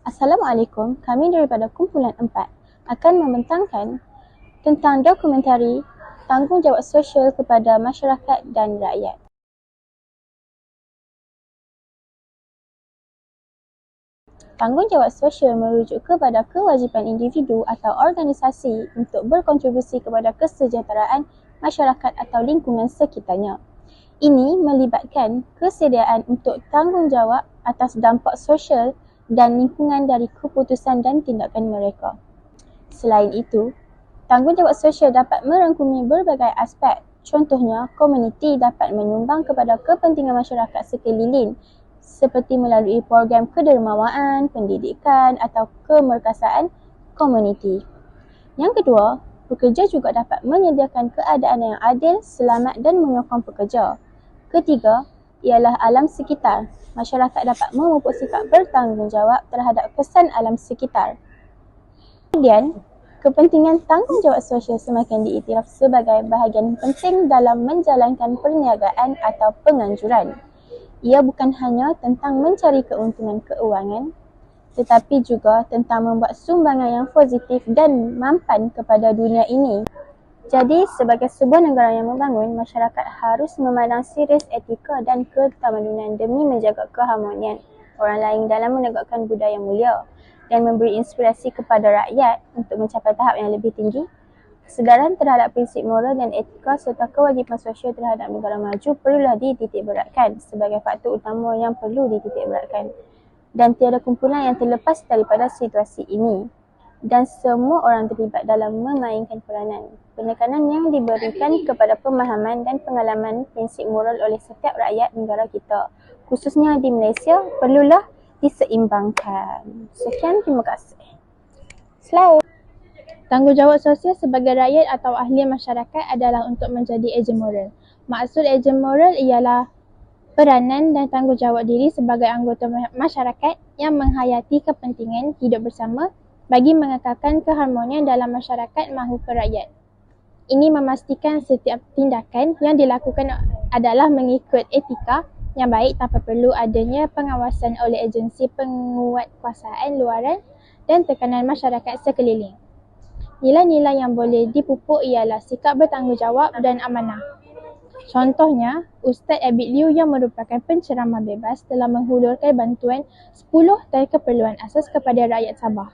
Assalamualaikum, kami daripada Kumpulan 4 akan membentangkan tentang dokumentari Tanggungjawab Sosial kepada Masyarakat dan Rakyat. Tanggungjawab sosial merujuk kepada kewajipan individu atau organisasi untuk berkontribusi kepada kesejahteraan masyarakat atau lingkungan sekitarnya. Ini melibatkan kesediaan untuk tanggungjawab atas dampak sosial dan lingkungan dari keputusan dan tindakan mereka. Selain itu, tanggungjawab sosial dapat merangkumi berbagai aspek. Contohnya, komuniti dapat menyumbang kepada kepentingan masyarakat sekeliling seperti melalui program kedermawaan, pendidikan atau kemerkasaan komuniti. Yang kedua, pekerja juga dapat menyediakan keadaan yang adil, selamat dan menyokong pekerja. Ketiga, ialah alam sekitar. Masyarakat dapat memupuk sikap bertanggungjawab terhadap kesan alam sekitar. Kemudian, kepentingan tanggungjawab sosial semakin diiktiraf sebagai bahagian penting dalam menjalankan perniagaan atau penganjuran. Ia bukan hanya tentang mencari keuntungan keuangan, tetapi juga tentang membuat sumbangan yang positif dan mampan kepada dunia ini. Jadi, sebagai sebuah negara yang membangun, masyarakat harus memandang serius etika dan ketamadunan demi menjaga keharmonian orang lain dalam menegakkan budaya mulia dan memberi inspirasi kepada rakyat untuk mencapai tahap yang lebih tinggi. Kesedaran terhadap prinsip moral dan etika serta kewajipan sosial terhadap negara maju perlulah dititikberatkan sebagai faktor utama yang perlu dititikberatkan. Dan tiada kumpulan yang terlepas daripada situasi ini. Dan semua orang terlibat dalam memainkan peranan. Penekanan yang diberikan kepada pemahaman dan pengalaman prinsip moral oleh setiap rakyat negara kita, khususnya di Malaysia, perlulah diseimbangkan. Sekian, terima kasih. Slide. Tanggungjawab sosial sebagai rakyat atau ahli masyarakat adalah untuk menjadi ejen moral. Maksud ejen moral ialah peranan dan tanggungjawab diri sebagai anggota masyarakat yang menghayati kepentingan hidup bersama bagi mengekalkan keharmonian dalam masyarakat maupun rakyat. Ini memastikan setiap tindakan yang dilakukan adalah mengikut etika yang baik tanpa perlu adanya pengawasan oleh agensi penguatkuasaan luaran dan tekanan masyarakat sekeliling. Nilai-nilai yang boleh dipupuk ialah sikap bertanggungjawab dan amanah. Contohnya, Ustaz Abid Liu yang merupakan penceramah bebas telah menghulurkan bantuan 10 tan keperluan asas kepada rakyat Sabah.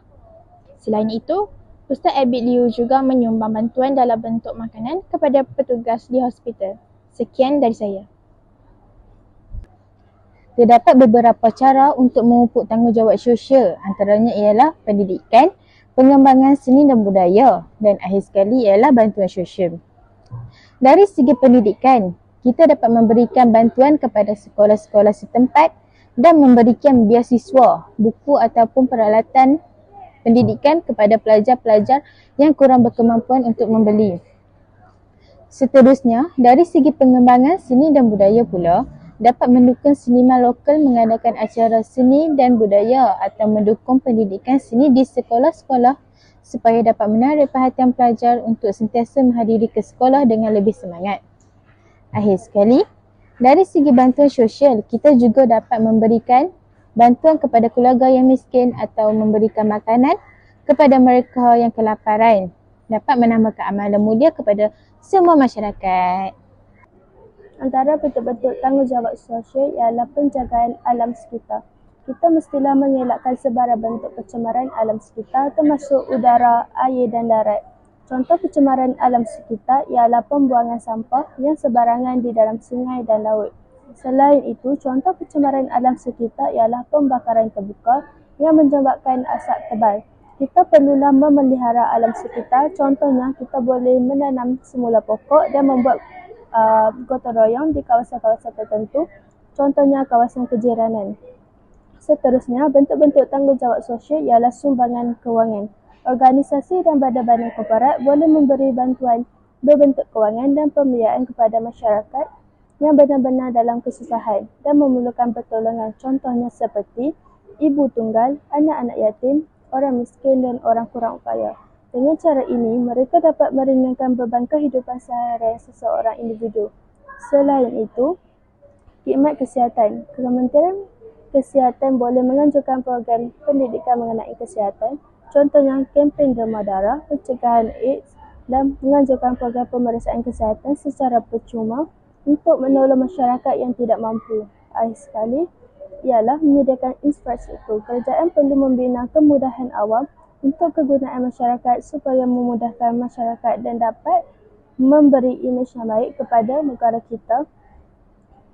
Selain itu, Ustaz Abid Liu juga menyumbang bantuan dalam bentuk makanan kepada petugas di hospital. Sekian dari saya. Terdapat beberapa cara untuk memupuk tanggungjawab sosial, antaranya ialah pendidikan, pengembangan seni dan budaya dan akhir sekali ialah bantuan sosial. Dari segi pendidikan, kita dapat memberikan bantuan kepada sekolah-sekolah setempat dan memberikan beasiswa, buku ataupun peralatan pendidikan kepada pelajar-pelajar yang kurang berkemampuan untuk membeli. Seterusnya, dari segi pengembangan seni dan budaya pula, dapat mendukung seniman lokal mengadakan acara seni dan budaya atau mendukung pendidikan seni di sekolah-sekolah supaya dapat menarik perhatian pelajar untuk sentiasa menghadiri ke sekolah dengan lebih semangat. Akhir sekali, dari segi bantuan sosial, kita juga dapat memberikan bantuan kepada keluarga yang miskin atau memberikan makanan kepada mereka yang kelaparan. Dapat menambahkan amalan mulia kepada semua masyarakat. Antara bentuk-bentuk tanggungjawab sosial ialah penjagaan alam sekitar. Kita mestilah mengelakkan sebarang bentuk pencemaran alam sekitar termasuk udara, air dan darat. Contoh pencemaran alam sekitar ialah pembuangan sampah yang sebarangan di dalam sungai dan laut. Selain itu, contoh pencemaran alam sekitar ialah pembakaran terbuka yang menyebabkan asap tebal. Kita perlulah memelihara alam sekitar. Contohnya, kita boleh menanam semula pokok dan membuat gotong royong di kawasan-kawasan tertentu, contohnya kawasan kejiranan. Seterusnya, bentuk-bentuk tanggungjawab sosial ialah sumbangan kewangan. Organisasi dan badan-badan korporat boleh memberi bantuan berbentuk kewangan dan pembiayaan kepada masyarakat yang benar-benar dalam kesusahan dan memerlukan pertolongan, contohnya seperti ibu tunggal, anak-anak yatim, orang miskin dan orang kurang upaya. Dengan cara ini, mereka dapat meringankan beban kehidupan seharian seseorang individu. Selain itu, khidmat kesihatan. Kementerian kesihatan boleh menganjurkan program pendidikan mengenai kesihatan, contohnya kempen demam darah, pencegahan AIDS dan menganjurkan program pemeriksaan kesihatan secara percuma untuk menolong masyarakat yang tidak mampu. Akhir sekali, ialah menyediakan infrastruktur. Kerajaan perlu membina kemudahan awam untuk kegunaan masyarakat supaya memudahkan masyarakat dan dapat memberi imej yang baik kepada negara kita.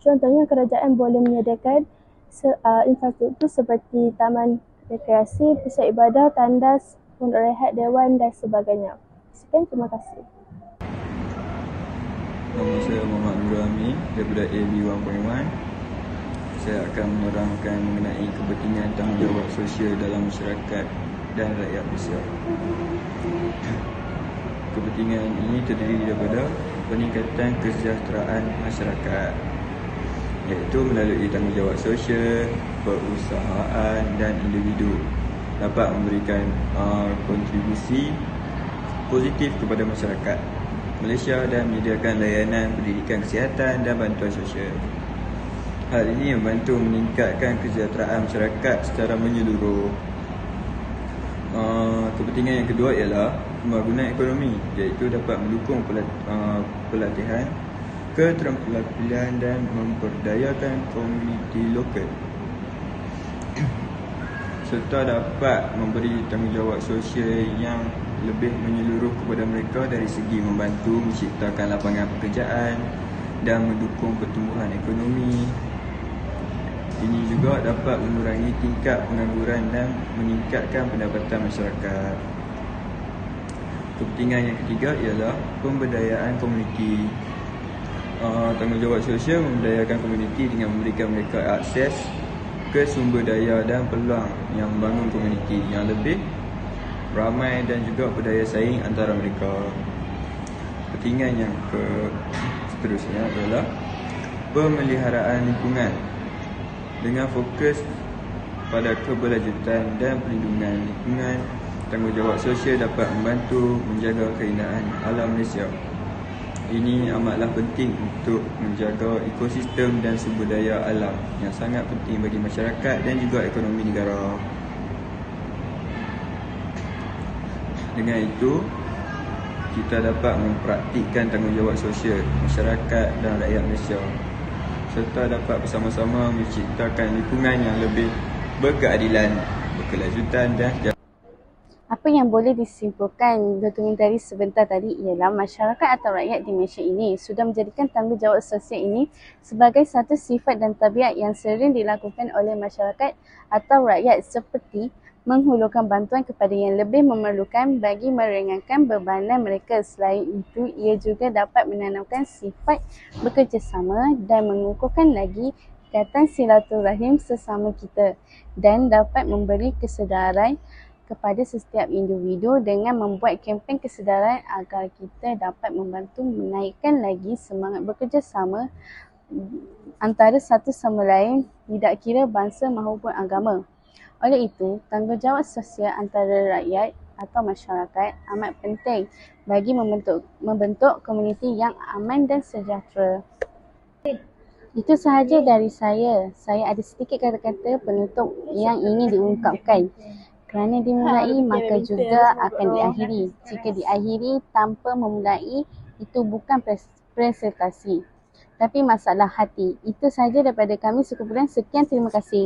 Contohnya, kerajaan boleh menyediakan infrastruktur seperti taman rekreasi, pusat ibadah, tandas, pondok rehat, dewan dan sebagainya. Sekian, terima kasih. Nama saya Muhammad Nurul Amin daripada AB 1.1. Saya akan menerangkan mengenai kepentingan tanggungjawab sosial dalam masyarakat dan rakyat Malaysia. Kepentingan ini terdiri daripada peningkatan kesejahteraan masyarakat, iaitu melalui tanggungjawab sosial, perusahaan dan individu dapat memberikan kontribusi positif kepada masyarakat Malaysia dan menyediakan layanan pendidikan kesihatan dan bantuan sosial. Hal ini membantu meningkatkan kesejahteraan masyarakat secara menyeluruh. Kepentingan yang kedua ialah pembangunan ekonomi, iaitu dapat mendukung pelatihan, keterampilan dan memperdayakan komuniti lokal, serta dapat memberi tanggungjawab sosial yang lebih menyeluruh kepada mereka dari segi membantu menciptakan lapangan pekerjaan dan mendukung pertumbuhan ekonomi. Ini juga dapat mengurangi tingkat pengangguran dan meningkatkan pendapatan masyarakat. Kepentingan yang ketiga ialah pemberdayaan komuniti. Tanggungjawab sosial memberdayakan komuniti dengan memberikan mereka akses ke sumber daya dan peluang yang membangun komuniti yang lebih ramai dan juga berdaya saing antara mereka. Kepentingan yang seterusnya adalah pemeliharaan lingkungan dengan fokus pada keberlanjutan dan perlindungan lingkungan. Tanggungjawab sosial dapat membantu menjaga keindahan alam Malaysia. Ini amatlah penting untuk menjaga ekosistem dan sumber daya alam yang sangat penting bagi masyarakat dan juga ekonomi negara. Dengan itu, kita dapat mempraktikkan tanggungjawab sosial masyarakat dan rakyat Malaysia, serta dapat bersama-sama menciptakan lingkungan yang lebih berkeadilan, berkelanjutan dan sejahtera. Apa yang boleh disimpulkan dokumentari sebentar tadi ialah masyarakat atau rakyat di Malaysia ini sudah menjadikan tanggungjawab sosial ini sebagai satu sifat dan tabiat yang sering dilakukan oleh masyarakat atau rakyat, seperti menghulurkan bantuan kepada yang lebih memerlukan bagi meringankan bebanan mereka. Selain itu, ia juga dapat menanamkan sifat bekerjasama dan mengukuhkan lagi ikatan silaturahim sesama kita, dan dapat memberi kesedaran kepada setiap individu dengan membuat kempen kesedaran agar kita dapat membantu menaikkan lagi semangat bekerjasama antara satu sama lain, tidak kira bangsa maupun agama. Oleh itu, tanggungjawab sosial antara rakyat atau masyarakat amat penting bagi membentuk komuniti yang aman dan sejahtera. Itu sahaja dari saya. Saya ada sedikit kata-kata penutup yang ingin diungkapkan. Kerana dimulai, maka juga akan diakhiri. Jika diakhiri tanpa memulai, itu bukan presentasi, tapi masalah hati. Itu sahaja daripada kami sekumpulan. Sekian, terima kasih.